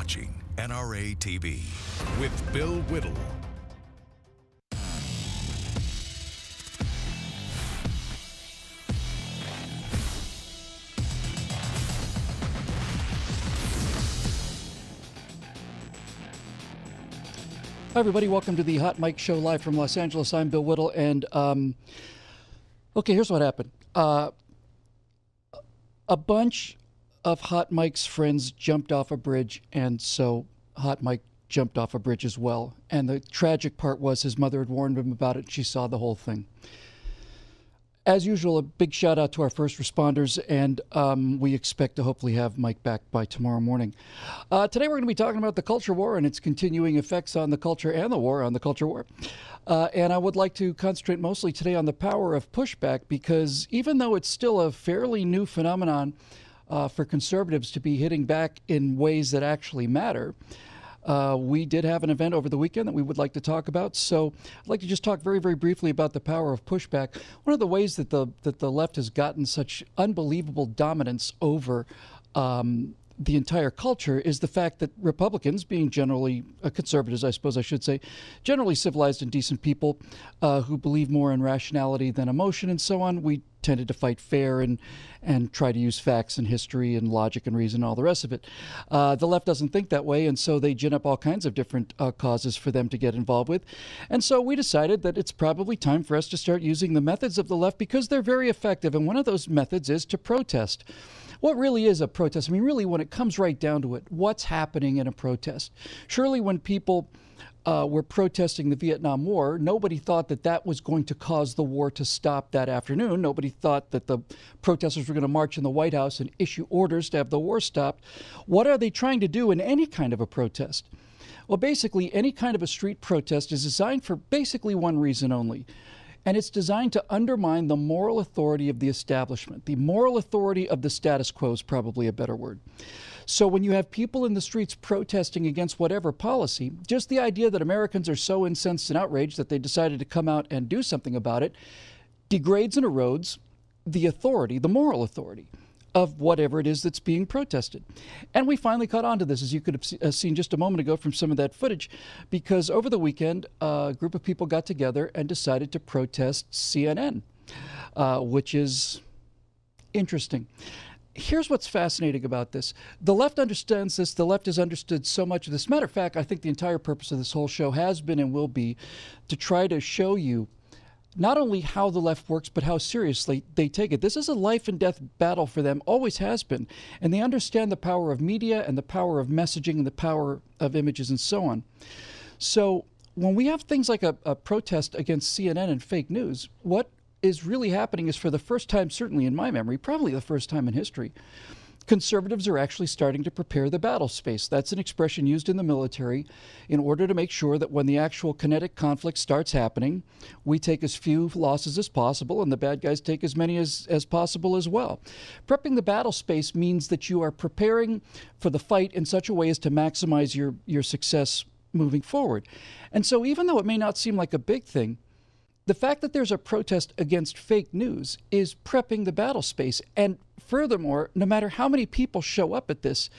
watching NRATV with Bill Whittle. Hi, everybody. Welcome to the Hot Mic Show live from Los Angeles. I'm Bill Whittle, and okay, here's what happened. A bunch of Hot Mic's friends jumped off a bridge, and so Hot Mic jumped off a bridge as well. And the tragic part was his mother had warned him about it, and she saw the whole thing. As usual, a big shout out to our first responders, and we expect to hopefully have Mike back by tomorrow morning. Today we're going to be talking about the culture war and its continuing effects on the culture and the war on the culture war. And I would like to concentrate mostly today on the power of pushback, because even though it's still a fairly new phenomenon for conservatives to be hitting back in ways that actually matter, we did have an event over the weekend that we would like to talk about. So I'd like to just talk very, very briefly about the power of pushback. One of the ways that the left has gotten such unbelievable dominance over the entire culture is the fact that Republicans, being generally conservatives, I suppose I should say, generally civilized and decent people who believe more in rationality than emotion and so on, we tended to fight fair and try to use facts and history and logic and reason and all the rest of it. The left doesn't think that way, and so they gin up all kinds of different causes for them to get involved with. And so we decided that it's probably time for us to start using the methods of the left, because they're very effective, and one of those methods is to protest. What really is a protest? I mean, really, when it comes right down to it, what's happening in a protest? Surely when people were protesting the Vietnam War, nobody thought that that was going to cause the war to stop that afternoon. Nobody thought that the protesters were going to march in the White House and issue orders to have the war stopped. What are they trying to do in any kind of a protest? Well, basically, any kind of a street protest is designed for basically one reason only. And it's designed to undermine the moral authority of the establishment. The moral authority of the status quo is probably a better word. So when you have people in the streets protesting against whatever policy, just the idea that Americans are so incensed and outraged that they decided to come out and do something about it degrades and erodes the authority, the moral authority of whatever it is that's being protested. And we finally caught on to this, as you could have seen just a moment ago from some of that footage, because over the weekend, a group of people got together and decided to protest CNN, which is interesting. Here's what's fascinating about this. The left understands this. The left has understood so much of this. Matter of fact, I think the entire purpose of this whole show has been and will be to try to show you not only how the left works, but how seriously they take it. This is a life and death battle for them, always has been. And they understand the power of media and the power of messaging and the power of images and so on. So when we have things like a protest against CNN and fake news, what is really happening is, for the first time, certainly in my memory, probably the first time in history, conservatives are actually starting to prepare the battle space. That's an expression used in the military in order to make sure that when the actual kinetic conflict starts happening, we take as few losses as possible and the bad guys take as many as possible as well. Prepping the battle space means that you are preparing for the fight in such a way as to maximize your success moving forward. And so even though it may not seem like a big thing, the fact that there's a protest against fake news is prepping the battle space. And furthermore, no matter how many people show up at this,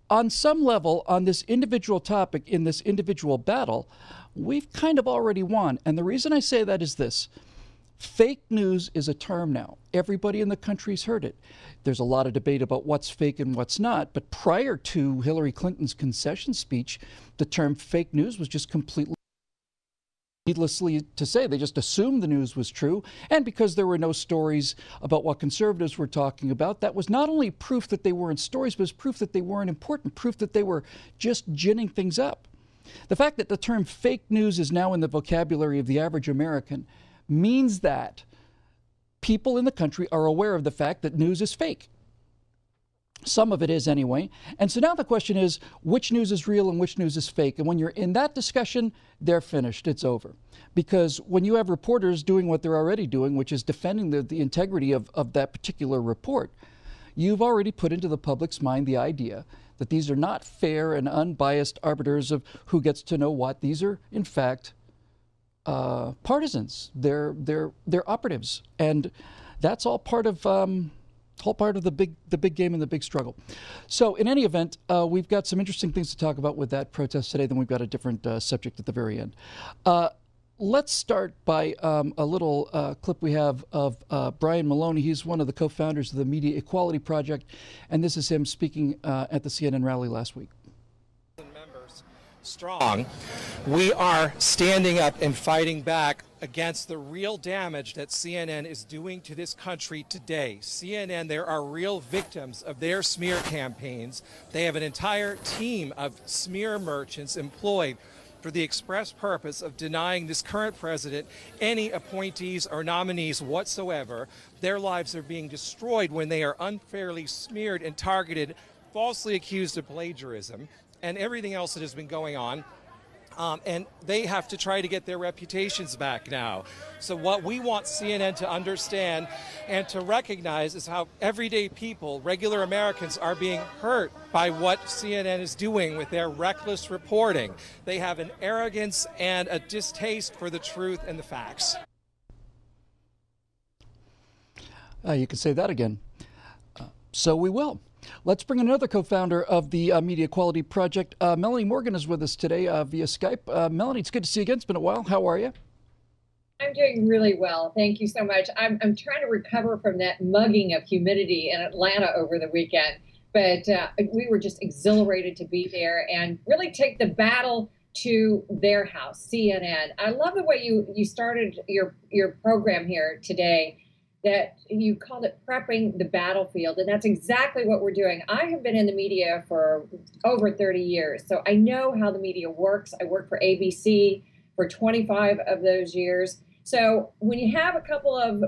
on some level, on this individual topic, in this individual battle, we've kind of already won. And the reason I say that is this. Fake news is a term now. Everybody in the country's heard it. There's a lot of debate about what's fake and what's not. But prior to Hillary Clinton's concession speech, the term fake news was just completely, needlessly to say, they just assumed the news was true. And because there were no stories about what conservatives were talking about, that was not only proof that they weren't stories, but it was proof that they weren't important, proof that they were just ginning things up. The fact that the term fake news is now in the vocabulary of the average American means that people in the country are aware of the fact that news is fake. Some of it is anyway. And so now the question is, which news is real and which news is fake? And when you're in that discussion, they're finished. It's over. Because when you have reporters doing what they're already doing, which is defending the integrity of that particular report, you've already put into the public's mind the idea that these are not fair and unbiased arbiters of who gets to know what. These are, in fact, partisans. They're operatives. And that's all part of Whole part of the big game and the big struggle. So in any event, we've got some interesting things to talk about with that protest today. Then we've got a different subject at the very end. Let's start by a little clip we have of Brian Maloney. He's one of the co-founders of the Media Equality Project, and this is him speaking at the CNN rally last week. Members strong. We are standing up and fighting back against the real damage that CNN is doing to this country today. CNN, there are real victims of their smear campaigns. They have an entire team of smear merchants employed for the express purpose of denying this current president any appointees or nominees whatsoever. Their lives are being destroyed when they are unfairly smeared and targeted, falsely accused of plagiarism, and everything else that has been going on. And they have to try to get their reputations back now. So what we want CNN to understand and to recognize is how everyday people, regular Americans, are being hurt by what CNN is doing with their reckless reporting. They have an arrogance and a distaste for the truth and the facts. You can say that again. So we will. Let's bring in another co-founder of the Media Equality Project. Melanie Morgan is with us today via Skype. Melanie, it's good to see you again. It's been a while. How are you? I'm doing really well. Thank you so much. I'm trying to recover from that mugging of humidity in Atlanta over the weekend. But we were just exhilarated to be there and really take the battle to their house, CNN. I love the way you started your program here today, that you called it prepping the battlefield. And that's exactly what we're doing. I have been in the media for over 30 years, so I know how the media works. I worked for ABC for 25 of those years. So when you have a couple of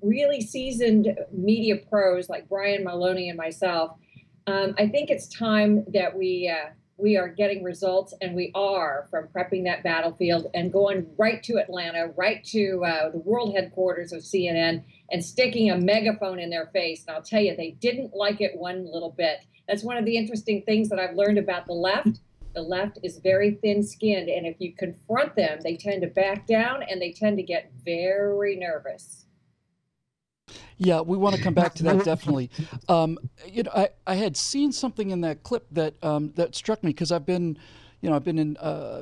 really seasoned media pros like Brian Maloney and myself, I think it's time that we are getting results, and we are, from prepping that battlefield and going right to Atlanta, right to the world headquarters of CNN, and sticking a megaphone in their face. And I'll tell you, they didn't like it one little bit. That's one of the interesting things that I've learned about the left. The left is very thin-skinned, and if you confront them, they tend to back down, and they tend to get very nervous. Yeah, we want to come back to that, definitely. I had seen something in that clip that that struck me, because I've been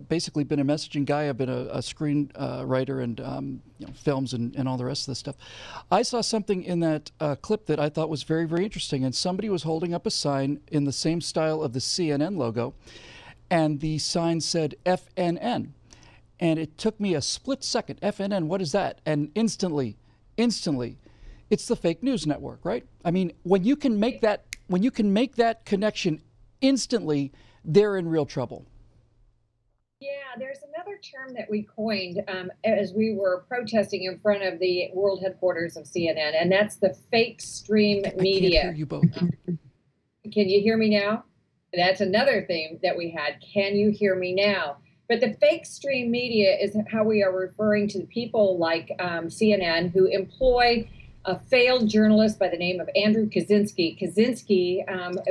basically been a messaging guy. I've been a screen writer and films and all the rest of this stuff. I saw something in that clip that I thought was very, very interesting, and somebody was holding up a sign in the same style of the CNN logo, and the sign said FNN, and it took me a split second. FNN, what is that? And instantly, it's the fake news network, right? I mean, when you can make that connection instantly, they're in real trouble. Yeah, there's another term that we coined as we were protesting in front of the world headquarters of CNN, and that's the fake stream media. I can't hear you both. Can you hear me now? That's another thing that we had. Can you hear me now? But the fake stream media is how we are referring to people like CNN, who employ a failed journalist by the name of Andrew Kaczynski. Kaczynski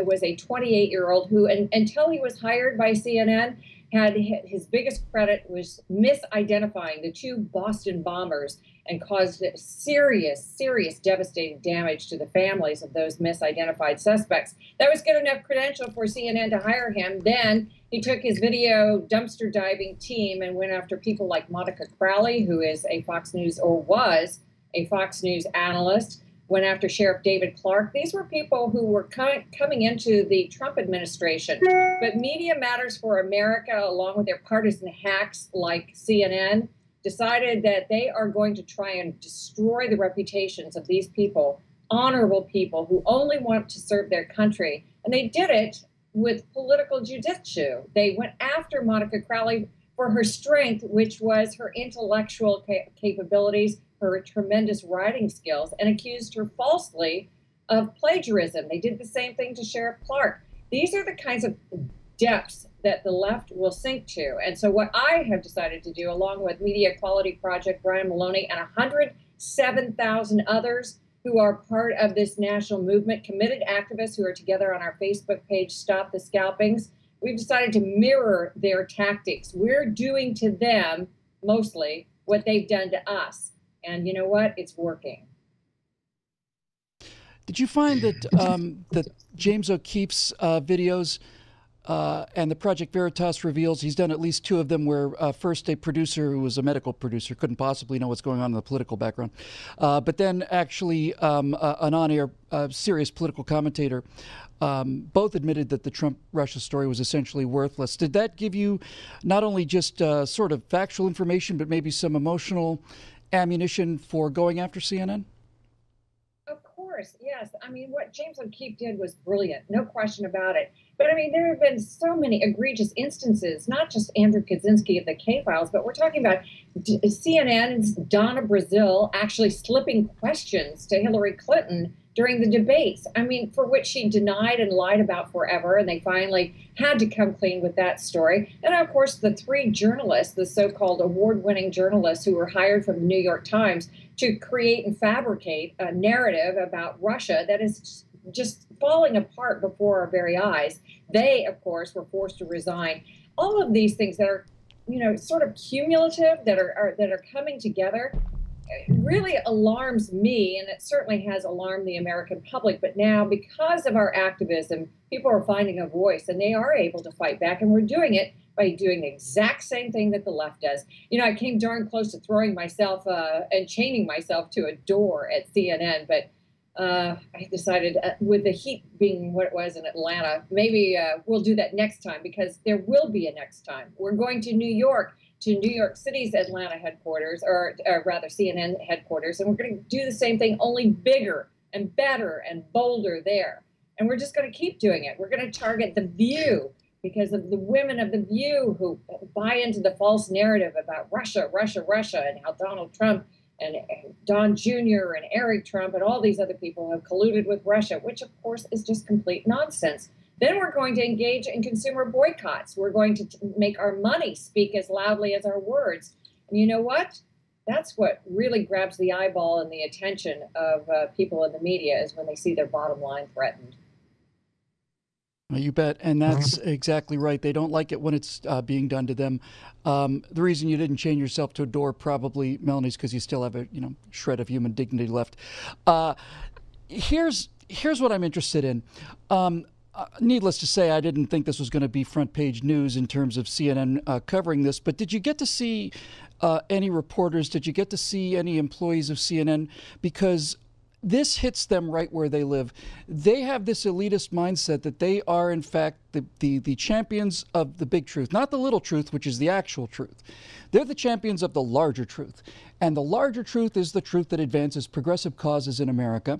was a 28-year-old who, until he was hired by CNN, had his biggest credit was misidentifying the two Boston bombers and caused serious, devastating damage to the families of those misidentified suspects. That was good enough credential for CNN to hire him. Then he took his video dumpster diving team and went after people like Monica Crowley, who is a Fox News, or was a Fox News analyst, went after Sheriff David Clark. These were people who were coming into the Trump administration. But Media Matters for America, along with their partisan hacks like CNN, decided that they are going to try and destroy the reputations of these people, honorable people who only want to serve their country. And they did it with political jujitsu. They went after Monica Crowley for her strength, which was her intellectual capabilities, her tremendous writing skills, and accused her falsely of plagiarism. They did the same thing to Sheriff Clark. These are the kinds of depths that the left will sink to. And so what I have decided to do, along with Media Equality Project, Brian Maloney, and 107,000 others who are part of this national movement, committed activists who are together on our Facebook page, Stop the Scalpings, we've decided to mirror their tactics. We're doing to them, mostly, what they've done to us. And you know what? It's working. Did you find that that James O'Keefe's videos and the Project Veritas reveals he's done at least 2 of them where first a producer who was a medical producer couldn't possibly know what's going on in the political background, but then actually an on-air serious political commentator both admitted that the Trump-Russia story was essentially worthless. Did that give you not only just sort of factual information, but maybe some emotional ammunition for going after CNN? Of course, yes. I mean, what James O'Keefe did was brilliant, no question about it. But I mean, there have been so many egregious instances, not just Andrew Kaczynski of the K-Files, but we're talking about CNN's Donna Brazile actually slipping questions to Hillary Clinton during the debates. I mean, for which she denied and lied about forever, and they finally had to come clean with that story. And of course, the 3 journalists, the so-called award-winning journalists who were hired from the New York Times to create and fabricate a narrative about Russia that is just falling apart before our very eyes. They, of course, were forced to resign. All of these things that are, sort of cumulative, that are coming together, really alarms me, and it certainly has alarmed the American public. But now, because of our activism, people are finding a voice, and they are able to fight back, and we're doing it by doing the exact same thing that the left does. I came darn close to throwing myself and chaining myself to a door at CNN, but I decided, with the heat being what it was in Atlanta, maybe we'll do that next time, because there will be a next time. We're going to New York City's Atlanta headquarters, or rather CNN headquarters, and we're going to do the same thing, only bigger and better and bolder there. And we're just going to keep doing it. We're going to target The View, because of the women of The View who buy into the false narrative about Russia, Russia, Russia, and how Donald Trump and Don Jr. and Eric Trump and all these other people have colluded with Russia, which, of course, is just complete nonsense. Then we're going to engage in consumer boycotts. We're going to make our money speak as loudly as our words. And you know what? That's what really grabs the eyeball and the attention of people in the media, is when they see their bottom line threatened. You bet. And that's exactly right. They don't like it when it's being done to them. The reason you didn't chain yourself to a door, probably, Melanie, is because you still have a shred of human dignity left. Here's what I'm interested in. Needless to say, I didn't think this was going to be front page news in terms of CNN covering this, but did you get to see any reporters? Did you get to see any employees of CNN? Because this hits them right where they live. They have this elitist mindset that they are, in fact, the champions of the big truth, not the little truth, which is the actual truth. They're the champions of the larger truth. And the larger truth is the truth that advances progressive causes in America.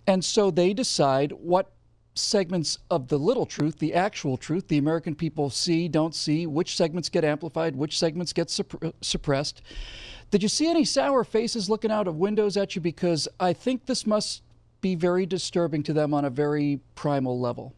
And so they decide what segments of the little truth, the actual truth, the American people see, don't see, which segments get amplified, which segments get suppressed. Did you see any sour faces looking out of windows at you? Because I think this must be very disturbing to them on a very primal level.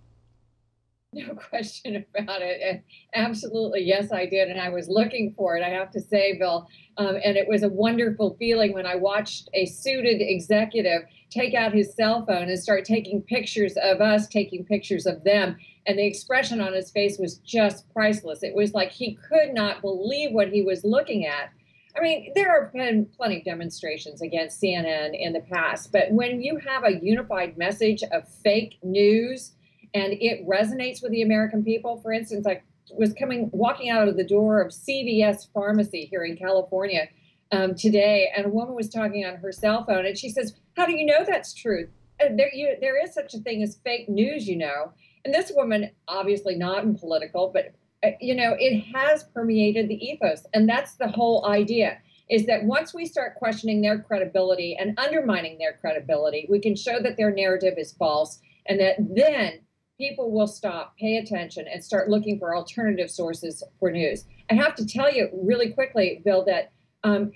No question about it. Absolutely, yes, I did. And I was looking for it, I have to say, Bill. And it was a wonderful feeling when I watched a suited executive take out his cell phone and start taking pictures of us, taking pictures of them. And the expression on his face was just priceless. It was like he could not believe what he was looking at. I mean, there have been plenty of demonstrations against CNN in the past, but when you have a unified message of fake news and it resonates with the American people, for instance, I was walking out of the door of CVS Pharmacy here in California today, and a woman was talking on her cell phone, and she says, "How do you know that's true? There is such a thing as fake news, you know." And this woman, obviously not in political, but it has permeated the ethos. And that's the whole idea, is that once we start questioning their credibility and undermining their credibility, we can show that their narrative is false, and that then people will stop, pay attention, and start looking for alternative sources for news. I have to tell you really quickly, Bill, that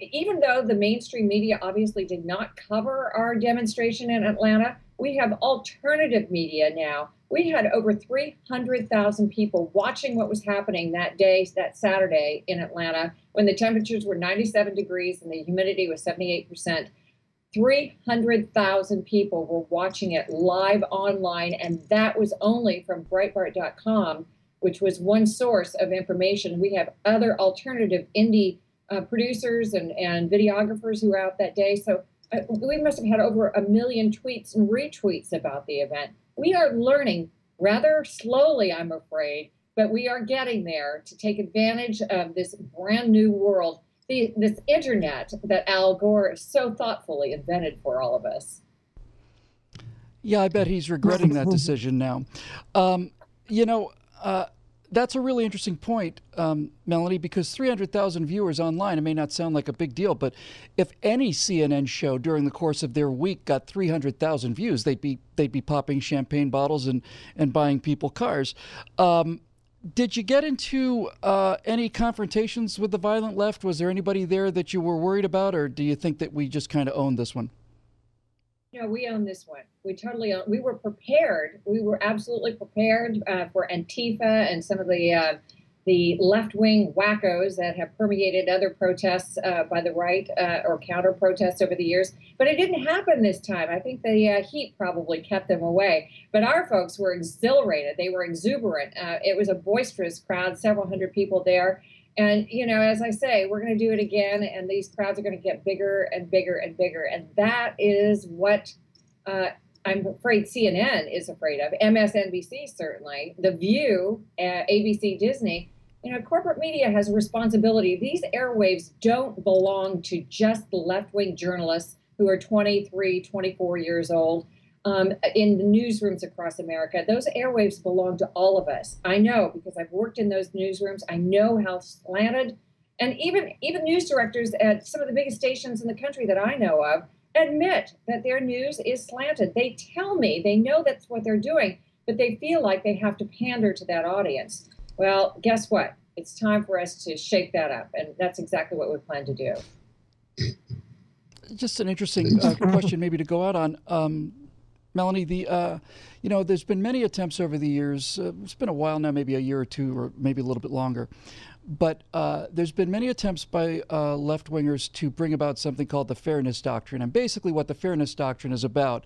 even though the mainstream media obviously did not cover our demonstration in Atlanta, we have alternative media now. We had over 300,000 people watching what was happening that day, that Saturday in Atlanta, when the temperatures were 97 degrees and the humidity was 78%. 300,000 people were watching it live online, and that was only from Breitbart.com, which was one source of information. We have other alternative indie producers and videographers who were out that day. So We must have had over 1 million tweets and retweets about the event. We are learning rather slowly, I'm afraid, but we are getting there to take advantage of this brand new world, this internet that Al Gore so thoughtfully invented for all of us. Yeah, I bet he's regretting that decision now. You know, that's a really interesting point, Melanie, because 300,000 viewers online, it may not sound like a big deal, but if any CNN show during the course of their week got 300,000 views, they'd be popping champagne bottles and buying people cars. Did you get into any confrontations with the violent left? Was there anybody there that you were worried about, or do you think that we just kind of owned this one? No, we own this one. We totally own. We were prepared. We were absolutely prepared for Antifa and some of the left-wing wackos that have permeated other protests by the right or counter-protests over the years. But it didn't happen this time. I think the heat probably kept them away. But our folks were exhilarated. They were exuberant. It was a boisterous crowd, several hundred people there. And, you know, as I say, we're going to do it again, and these crowds are going to get bigger and bigger and bigger. And that is what I'm afraid CNN is afraid of. MSNBC, certainly. The View, ABC, Disney. You know, corporate media has a responsibility. These airwaves don't belong to just left-wing journalists who are 23, 24 years old. In the newsrooms across America, those airwaves belong to all of us. I know because I've worked in those newsrooms. I know how slanted, and even news directors at some of the biggest stations in the country that I know of admit that their news is slanted. They tell me they know that's what they're doing, but they feel like they have to pander to that audience. Well, guess what? It's time for us to shake that up, and that's exactly what we plan to do. Just an interesting question maybe to go out on. Melanie, you know, there's been many attempts over the years. It's been a while now, maybe a year or two, or maybe a little bit longer. But there's been many attempts by left-wingers to bring about something called the Fairness Doctrine. And basically what the Fairness Doctrine is about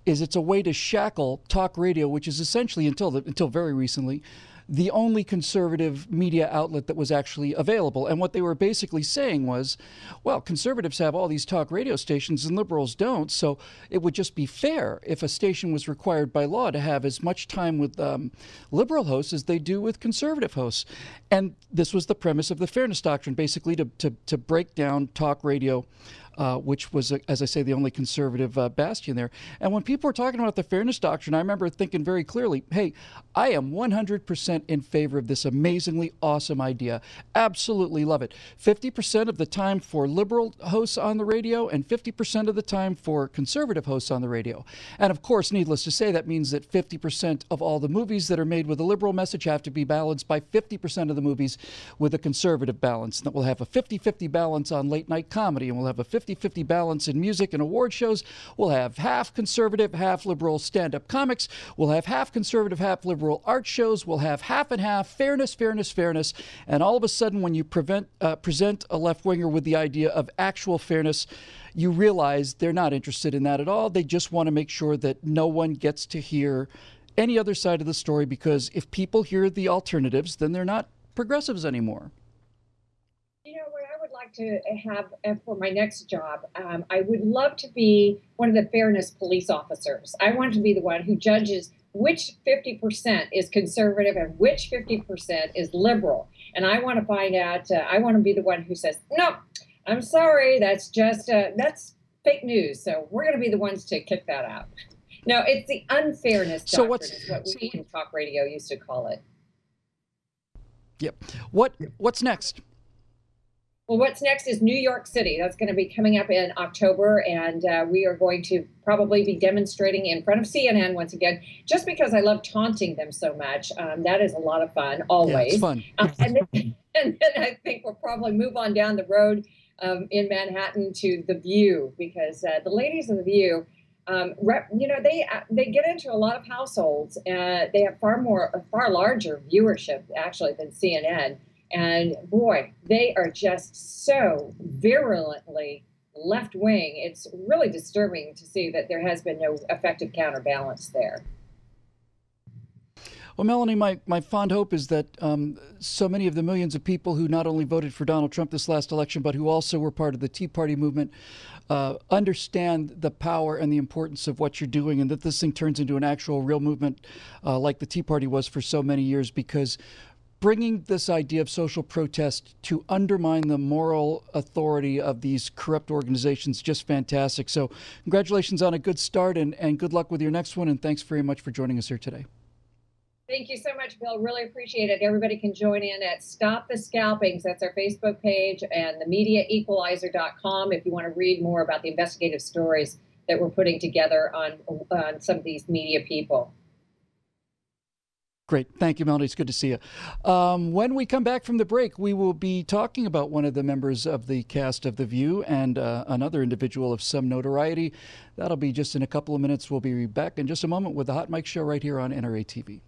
is it's a way to shackle talk radio, which is essentially, until very recently, the only conservative media outlet that was actually available. And what they were basically saying was, well, conservatives have all these talk radio stations and liberals don't, so it would just be fair if a station was required by law to have as much time with liberal hosts as they do with conservative hosts. And this was the premise of the Fairness Doctrine, basically to break down talk radio, which was, as I say, the only conservative bastion there. And when people were talking about the Fairness Doctrine, I remember thinking very clearly, hey, I am 100% in favor of this amazingly awesome idea. Absolutely love it. 50% of the time for liberal hosts on the radio and 50% of the time for conservative hosts on the radio. And of course, needless to say, that means that 50% of all the movies that are made with a liberal message have to be balanced by 50% of the movies with a conservative balance. And that we'll have a 50-50 balance on late night comedy, and we'll have a 50-50 balance in music and award shows. We'll have half conservative, half liberal stand-up comics. We'll have half conservative, half liberal art shows. We'll have half and half, fairness, fairness, fairness. And all of a sudden, when you present a left-winger with the idea of actual fairness, you realize they're not interested in that at all. They just want to make sure that no one gets to hear any other side of the story, because if people hear the alternatives, then they're not progressives anymore. You know what I would like to have for my next job? I would love to be one of the fairness police officers. I want to be the one who judges which 50% is conservative and which 50% is liberal. And I want to find out, I want to be the one who says, no, I'm sorry, that's just, that's fake news. So we're going to be the ones to kick that out. No, it's the unfairness doctrine is what we in talk radio used to call it. Yep. What's next? Well, what's next is New York City. That's going to be coming up in October, and we are going to probably be demonstrating in front of CNN once again, just because I love taunting them so much. That is a lot of fun, always. Yeah, it's fun. And then I think we'll probably move on down the road in Manhattan to The View, because the ladies of The View, you know, they get into a lot of households, and they have a far larger viewership actually than CNN. And boy, they are just so virulently left-wing. It's really disturbing to see that there has been no effective counterbalance there. Well, Melanie, my fond hope is that so many of the millions of people who not only voted for Donald Trump this last election, but who also were part of the Tea Party movement, understand the power and the importance of what you're doing, and that this thing turns into an actual real movement like the Tea Party was for so many years, because bringing this idea of social protest to undermine the moral authority of these corrupt organizations is just fantastic. So congratulations on a good start, and good luck with your next one. And thanks very much for joining us here today. Thank you so much, Bill. Really appreciate it. Everybody can join in at Stop the Scalpings. That's our Facebook page, and themediaequalizer.com if you want to read more about the investigative stories that we're putting together on some of these media people. Great. Thank you, Melanie. It's good to see you. When we come back from the break, we will be talking about one of the members of the cast of The View and another individual of some notoriety. That'll be just in a couple of minutes. We'll be back in just a moment with the Hot Mic Show right here on NRATV.